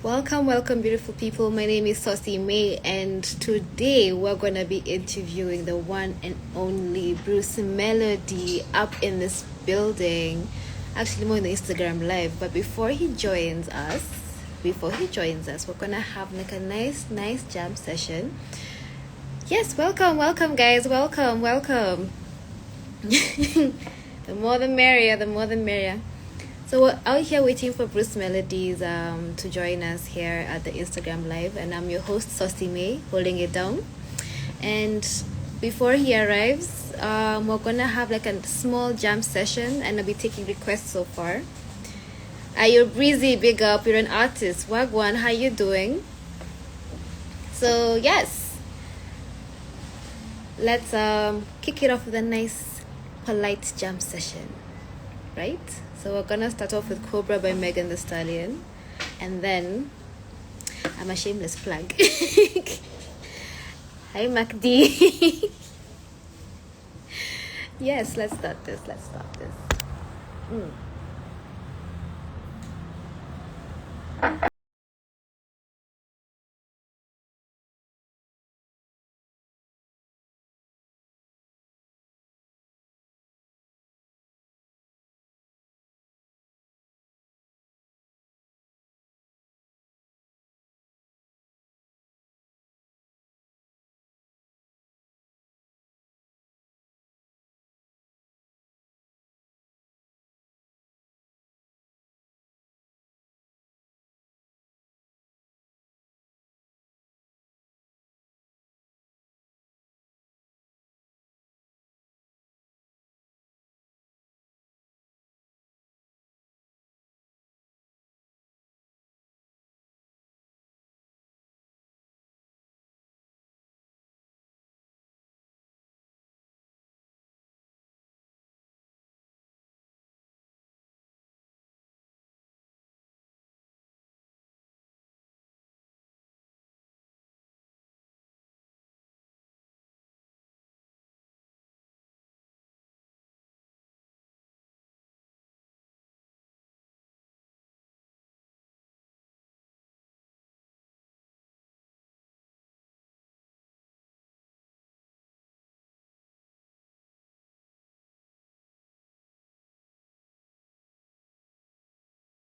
Welcome, welcome, beautiful people. My name is May, and today we're gonna be interviewing the one and only Bruce Melodie up in this building. Actually, more on the Instagram live. But before he joins us, we're gonna have like a nice jam session. Yes, welcome, guys. Welcome. The more the merrier. The more the merrier. So we're out here waiting for Bruce Melodies to join us here at the Instagram live, and I'm your host May, holding it down. And before he arrives, we're gonna have like a small jam session, and I'll be taking requests so far. Are you Breezy? Big up! You're an artist. Wagwan, how you doing? So yes, let's kick it off with a nice, polite jam session, right? So we're gonna start off with Cobra by Megan Thee Stallion, and then I'm a shameless plug. Hi MacD. Yes, let's start this. Mm.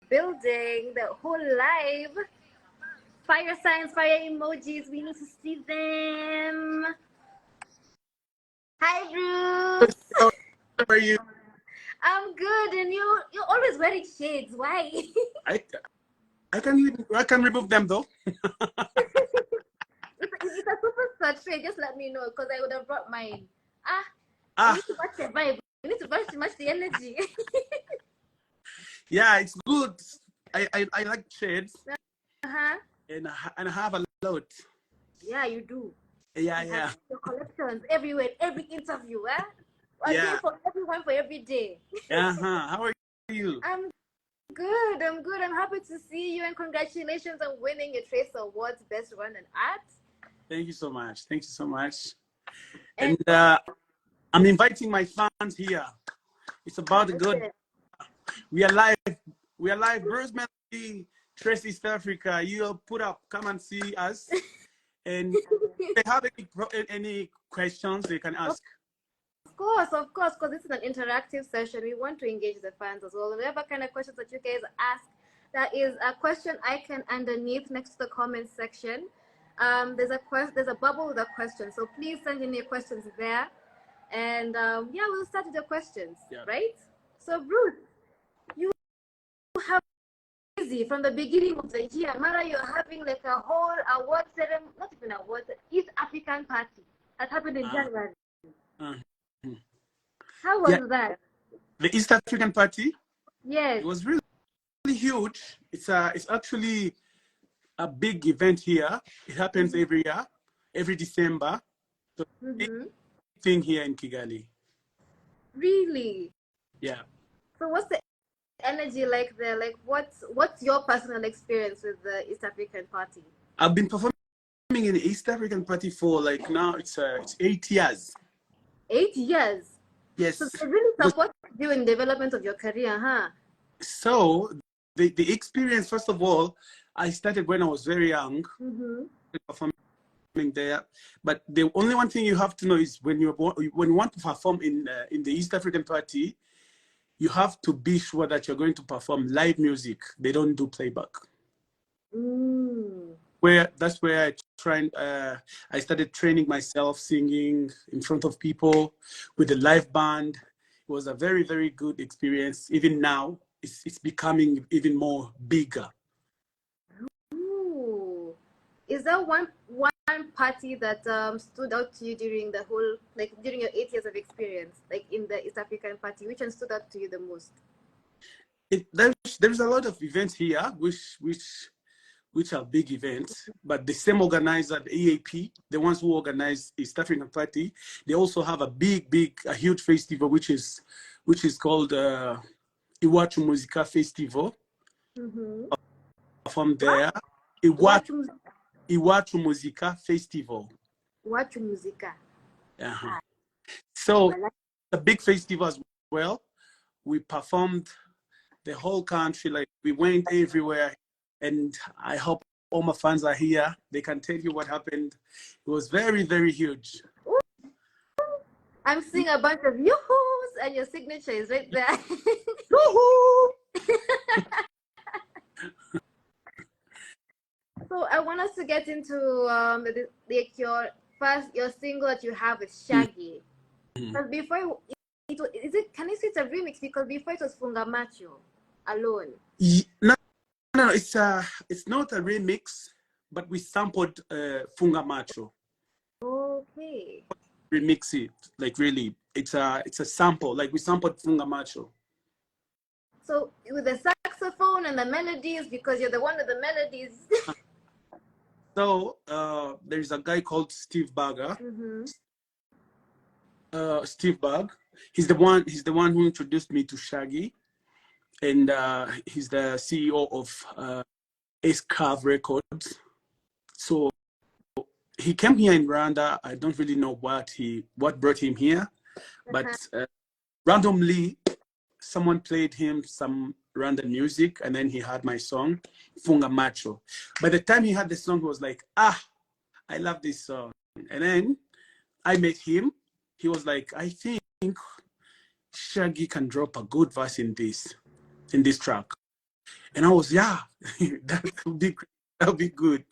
Building the whole live. Fire signs, fire emojis. We need to see them. Hi, Bruce. How are you? I'm good, and you're always wearing shades. Why? I, I can remove them though. If it's a super shade, just let me know because I would have brought mine. We need to match the vibe. We need to match the energy. Yeah, it's good. I like shades. Uh-huh. And I have a lot. Yeah, you do. Yeah. Your collections everywhere, every interview. A day Yeah. for everyone for every day. How are you? I'm good. I'm happy to see you, and congratulations on winning your Trace Awards Best Run in Art. Thank you so much. And I'm inviting my fans here. It's about the good. We are live. Bruce Melodie, Trace East Africa. You'll put up. Come and see us. And if they have any questions, they can ask. Of course, because this is an interactive session. We want to engage the fans as well. Whatever kind of questions that you guys ask, that is a question icon underneath next to the comment section. There's a bubble with a question. So please send in your questions there. And we'll start with the questions, right? So Bruce, you have busy from the beginning of the year. Mara, you're having like a whole award ceremony, not even award, East African party that happened in January. How was that? The East African party? Yes. It was really huge. It's actually a big event here. It happens every year, every December. So big thing here in Kigali. Really? Yeah. So what's the energy like there? Like what's your personal experience with the East African party? I've been performing in the East African party for like now it's 8 years. 8 years? Yes. So they really support you in development of your career, huh? So the experience, first of all, I started when I was very young, performing there. But the only one thing you have to know is when you want to perform in the East African Party, you have to be sure that you're going to perform live music. They don't do playback. That's where I started training myself, singing in front of people with a live band. It was a very, very good experience. Even now, it's becoming even more bigger. Ooh. Is there one party that stood out to you during the whole, like during your 8 years of experience, like in the East African Party? Which one stood out to you the most? There's a lot of events here, which are big events, but the same organizer, the EAP, the ones who organize East African Party, they also have a a huge festival, which is called Iwachu Musica Festival. From there, Iwachu Musica Festival. Iwachu Musica. So a big festival as well. We performed the whole country, like we went everywhere. And I hope all my fans are here. They can tell you what happened. It was very, very huge. I'm seeing a bunch of yoo-hoos and your signature is right there. Yoo-hoo! So I want us to get into your single that you have with Shaggy. But before can you say it's a remix? Because before it was Funga Macho alone. No, it's not a remix, but we sampled Funga Macho. Okay. Remix it, like really, it's a sample. Like we sampled Funga Macho. So with the saxophone and the melodies, because you're the one with the melodies. So there's a guy called Steve Bagger. Steve Bagg. He's the one who introduced me to Shaggy. And he's the CEO of Ace-Carve Records. So he came here in Rwanda. I don't really know what brought him here, but randomly someone played him some random music, and then he heard my song, Funga Macho. By the time he heard the song, he was like, I love this song. And then I met him. He was like, I think Shaggy can drop a good verse in this track. And I was, yeah, that would be good.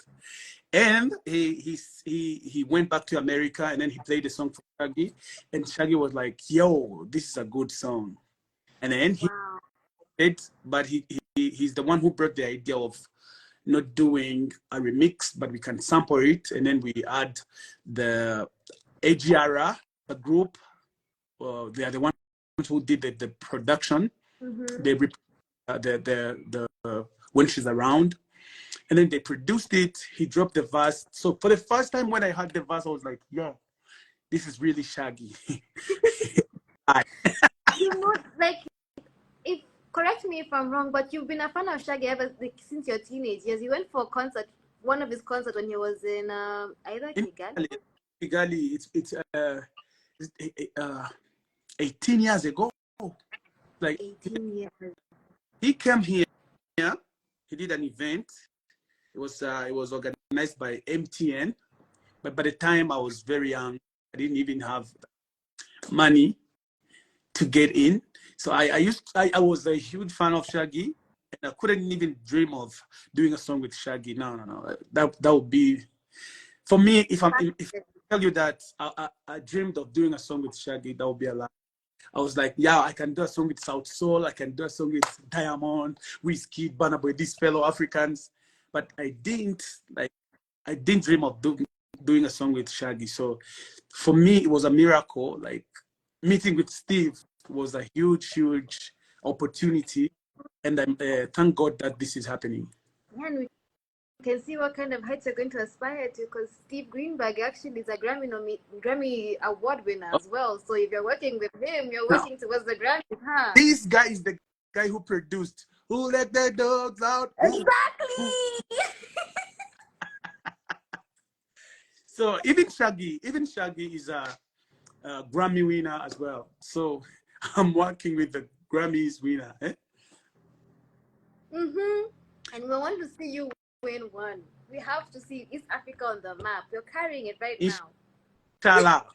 And he went back to America, and then he played the song for Shaggy, and Shaggy was like, yo, this is a good song. And then he did, but he's the one who brought the idea of not doing a remix, but we can sample it, and then we add the AGRA, the group. They are the ones who did the production. They when she's around, and then they produced it. He dropped the verse. So for the first time when I heard the verse, I was like, yeah, this is really Shaggy. Like, correct me if I'm wrong, but you've been a fan of Shaggy since your teenage years. You went for a concert, one of his concerts when he was in either Kigali. Kigali, it's 18 years ago. Like 18 years. He came here. He did an event. It was organized by MTN, but by the time I was very young, I didn't even have money to get in. So I was a huge fan of Shaggy, and I couldn't even dream of doing a song with Shaggy. No. That would be, for me, if I tell you that I dreamed of doing a song with Shaggy, that would be a lie. I was like, yeah, I can do a song with South Soul, I can do a song with Diamond, Wizkid, Burna Boy, these fellow Africans, but I didn't dream of doing a song with Shaggy. So for me, it was a miracle. Like, meeting with Steve was a huge opportunity, and I thank God that this is happening. Yeah, and we can see what kind of heights you're going to aspire to, because Steve Greenberg actually is a Grammy award winner as well. So if you're working with him, you're working towards the Grammy, huh? This guy is the guy who produced Who Let the Dogs Out. Exactly. So even Shaggy is a Grammy winner as well. So I'm working with the Grammys winner. And we want to see you win one. We have to see East Africa on the map. You're carrying it right now. Inshallah.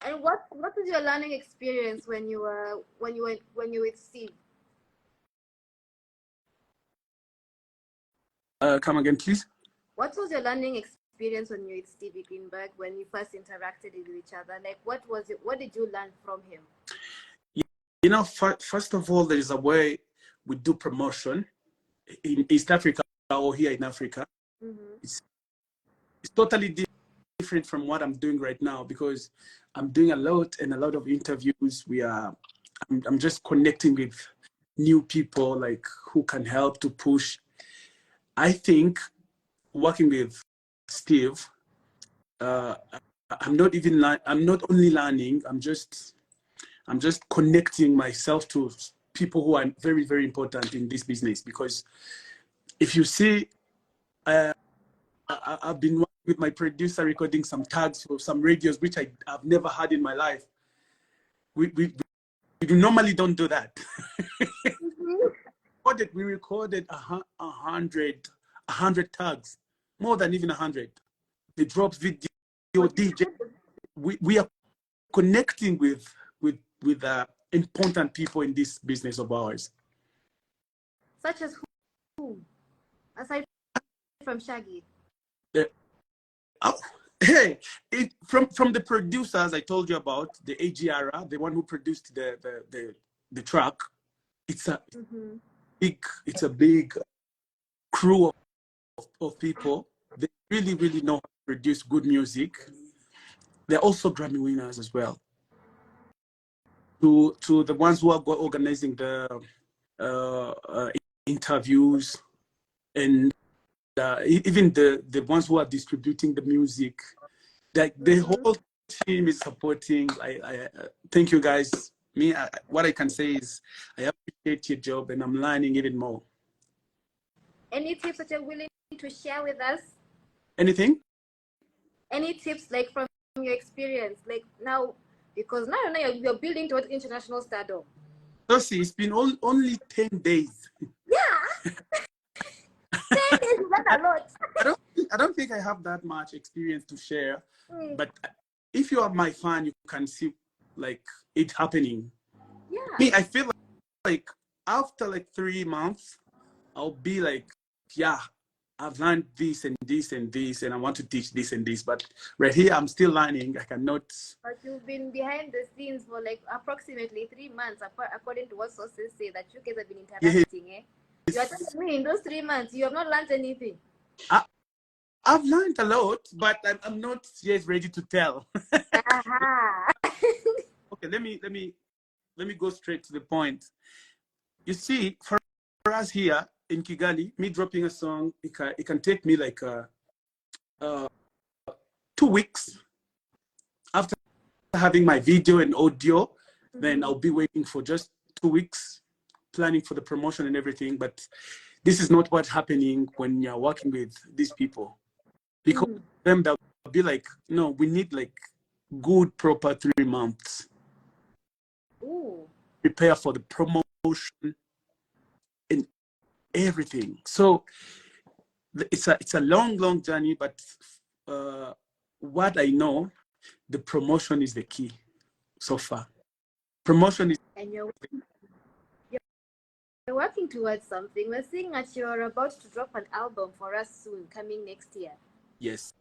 And what is your learning experience when you were with Steve? Come again, please. What was your learning experience when you were with Stevie Greenberg, when you first interacted with each other? Like, what was it? What did you learn from him? You know, first of all, there is a way we do promotion in East Africa or here in Africa. Mm-hmm. It's totally different from what I'm doing right now, because I'm doing a lot of interviews. I'm just connecting with new people, like, who can help to push. I think working with Steve, I'm not only learning, I'm just connecting myself to people who are very, very important in this business. Because if you see, I've been working with my producer, recording some tags for some radios, which I've never had in my life. We normally don't do that. We recorded 100 tags, more than even 100. The drops, video, DJ. We are connecting with important people in this business of ours. Such as who? Aside from Shaggy. From the producers I told you about, the AGR, the one who produced the track. It's a big crew of people. They really, really know how to produce good music. They're also Grammy winners as well. To the ones who are organizing the interviews, and even the ones who are distributing the music, like the whole team is supporting. I thank you guys. What I can say is I appreciate your job, and I'm learning even more. Any tips that you're willing to share with us? Anything? Any tips, like, from your experience, like now, because now you're building towards international stardom. So see, it's been only 10 days. Yeah. 10 days is not a lot. I don't think I have that much experience to share. But if you are my fan, you can see, like, it happening. Yeah. Me, I feel like after like 3 months, I'll be like, yeah, I've learned this and this and this, and I want to teach this and this. But right here, I'm still learning. I cannot. But you've been behind the scenes for like approximately 3 months, according to what sources say, that you guys have been interacting. Yes. You are telling me in those 3 months you have not learned anything. I've learned a lot, but I'm not yet ready to tell. Okay, let me go straight to the point. You see, for us here in Kigali, me dropping a song, it can take me like 2 weeks. After having my video and audio, then I'll be waiting for just 2 weeks, planning for the promotion and everything. But this is not what's happening when you're working with these people. Because them, they'll be like, no, we need like good, proper 3 months. Ooh. Prepare for the promotion and everything. So it's a long journey, but what I know, the promotion is the key so far. Promotion is. And you're working towards something. We're seeing that you're about to drop an album for us soon, coming next year. Yes.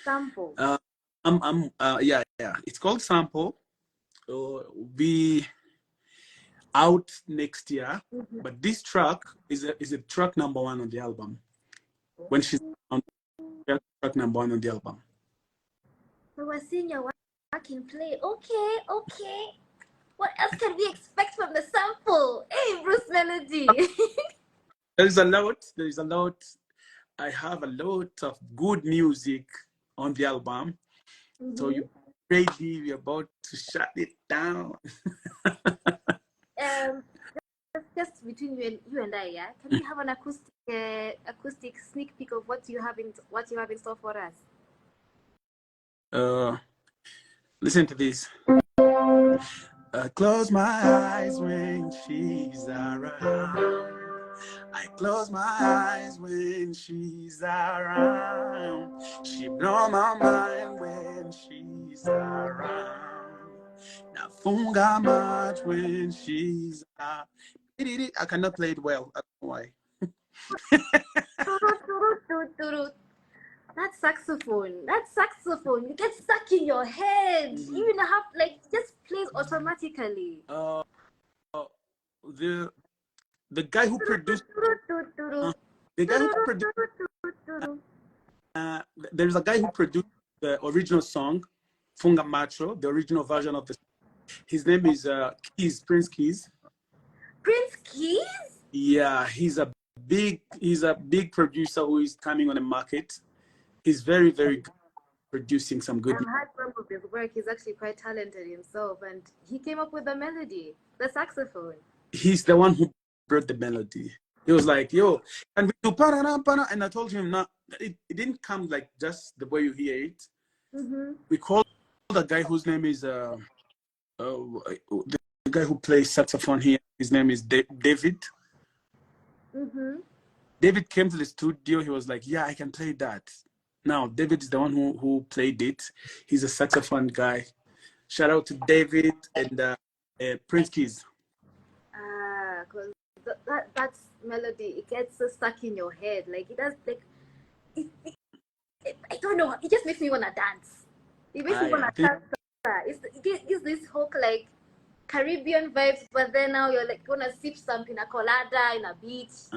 Sample. Yeah. It's called Sample. Be out next year, but this track is a track number 1 on the album. When she's on track number 1 on the album. So we're seeing your work in play. Okay. What else can we expect from the sample? Hey, Bruce Melodie. There's a lot. I have a lot of good music on the album. So you're ready, we're about to shut it down. Just between you and I, yeah. Can we have an acoustic sneak peek of what you have in store for us? Listen to this. I close my eyes when she's around. I close my eyes when she's around. She blow my mind when she's around. Nafunga much when she's around. I cannot play it well. I don't know why. That saxophone. That saxophone. You get stuck in your head. Even have like just plays automatically. The guy who produced the guy who produced there's a guy who produced the original song, Funga Macho, the original version of the. His name is Keys, Prince Keys. Prince Keys? Yeah, he's a big producer who is coming on the market. He's very good producing some good. I've had some of his work. He's actually quite talented himself, and he came up with the melody, the saxophone. He's the one who brought the melody. He was like, "Yo, and we do para," and I told him, "No, it didn't come like just the way you hear it." We called the guy whose name is the guy who plays saxophone here. His name is David. David came to the studio. He was like, "Yeah, I can play that." Now, David is the one who played it. He's a saxophone guy. Shout out to David and Prince Keys. Because that's melody. It gets so stuck in your head. Like it does. Like I don't know. It just makes me wanna dance. It makes me wanna dance. It gives this whole like Caribbean vibes, but then now you're like gonna sip some pina colada in a beach.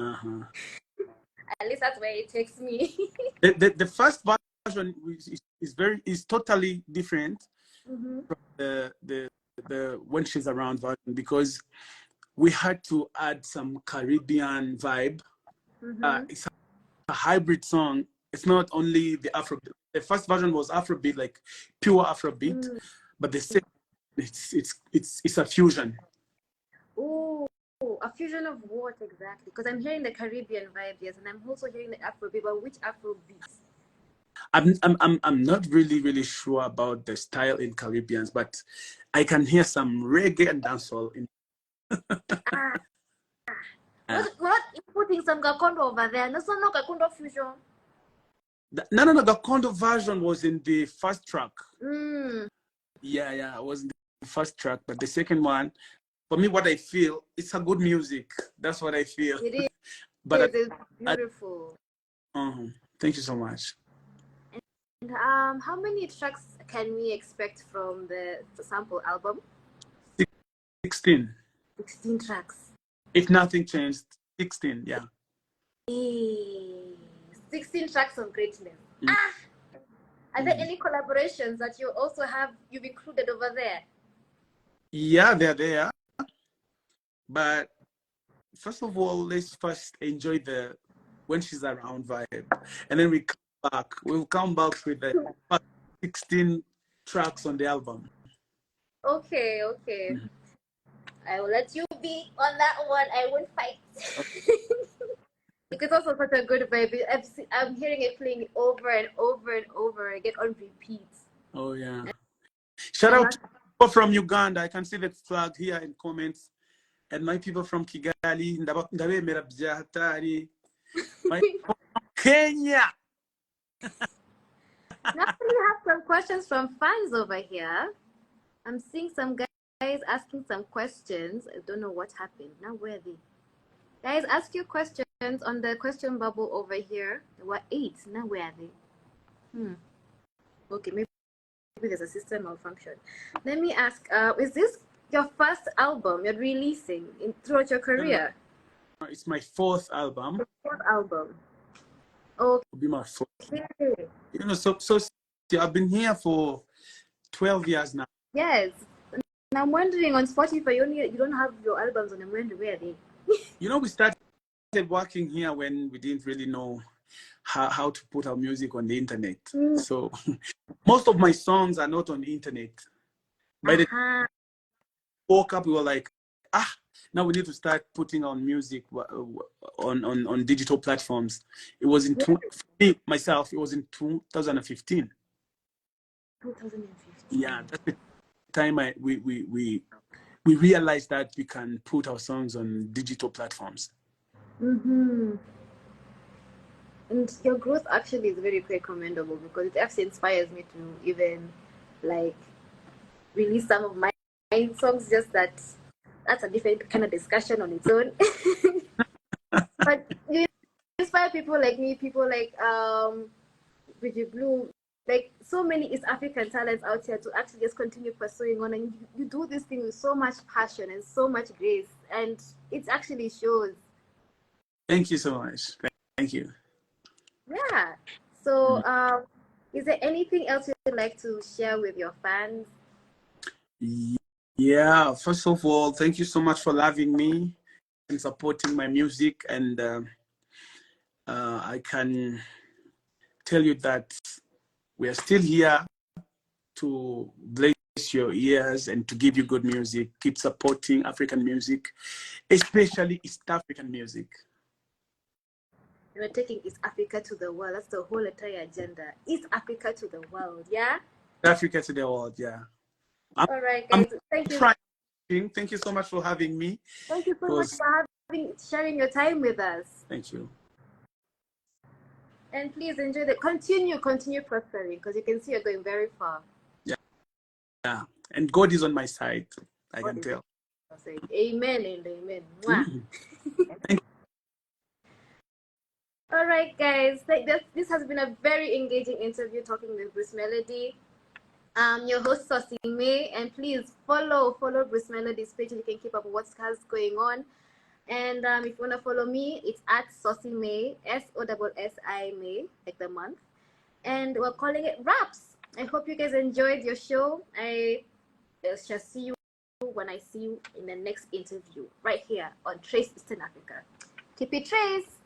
At least that's where it takes me. the first version is totally different from the when she's around version, because we had to add some Caribbean vibe. It's a hybrid song. It's not only the Afrobeat. The first version was Afrobeat, like pure Afrobeat, but the second it's a fusion. Oh, a fusion of what exactly? Because I'm hearing the Caribbean vibe, yes, and I'm also hearing the Afrobeat. But which Afrobeat? I'm not really sure about the style in Caribbeans, but I can hear some reggae and dancehall in. What? You're putting some Gakondo over there? No, no Gakondo fusion. No. The Gakondo version was in the first track. Yeah, it was in the first track, but the second one, for me, what I feel, it's a good music. That's what I feel. It is. But it's beautiful. Thank you so much. And how many tracks can we expect from the sample album? 16. 16 tracks. If nothing changed, 16, yeah. 16 tracks of greatness. Are there any collaborations that you've included over there? Yeah, they're there. But first of all, let's first enjoy the when she's around vibe. And then we'll come back with the 16 tracks on the album. Okay. I will let you be on that one. I won't fight. It's also such a good vibe. I'm hearing it playing over and over and over again on repeat. Oh yeah. Shout out to people from Uganda. I can see the flag here in comments. And my people from Kigali, my people from Kenya. Now we have some questions from fans over here. I'm seeing some guys asking some questions. I don't know what happened. Now where are they? Guys, ask your questions on the question bubble over here. There were 8. Now where are they? Okay, maybe there's a system malfunction. Let me ask, is this your first album you're releasing throughout your career? It's my 4th album. Your 4th album. Okay. It'll be my 4th. You know, so I've been here for 12 years now. Yes. And I'm wondering, on Spotify, you don't have your albums on them. Where are they? You know, we started working here when we didn't really know how to put our music on the internet. So most of my songs are not on the internet. By the time we woke up, we were like, now we need to start putting our music on digital platforms. It was in it was in 2015. 2015. Yeah, that's the time we we realized that we can put our songs on digital platforms. And your growth actually is very quite commendable, because it actually inspires me to even like release some of my songs. Just that's a different kind of discussion on its own. But you inspire people like me, people like Bridget Blue, like so many East African talents out here to actually just continue pursuing on, and you do this thing with so much passion and so much grace, and it actually shows. Thank you so much. Thank you. Yeah. So, is there anything else you'd like to share with your fans? Yeah, first of all, thank you so much for loving me and supporting my music. And I can tell you that we are still here to bless your ears and to give you good music. Keep supporting African music, especially East African music. We're taking East Africa to the world. That's the whole entire agenda. East Africa to the world, yeah? Africa to the world, yeah. All right, guys. Thank you. Thank you so much for having me. Thank you so much for sharing your time with us. Thank you. And please enjoy continue prospering, because you can see you're going very far. Yeah. And God is on my side, I can tell. Amen and amen. Thank you. All right, guys. This has been a very engaging interview talking with Bruce Melodie. Your host Saucy May, and please follow Bruce Melodie's page. You can keep up with what's going on. And if you want to follow me, it's at Saucy May, SOSSI May, like the month. And we're calling it Raps. I hope you guys enjoyed your show. I shall see you when I see you in the next interview, right here on Trace Eastern Africa. Keep it Trace.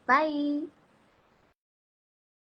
Bye.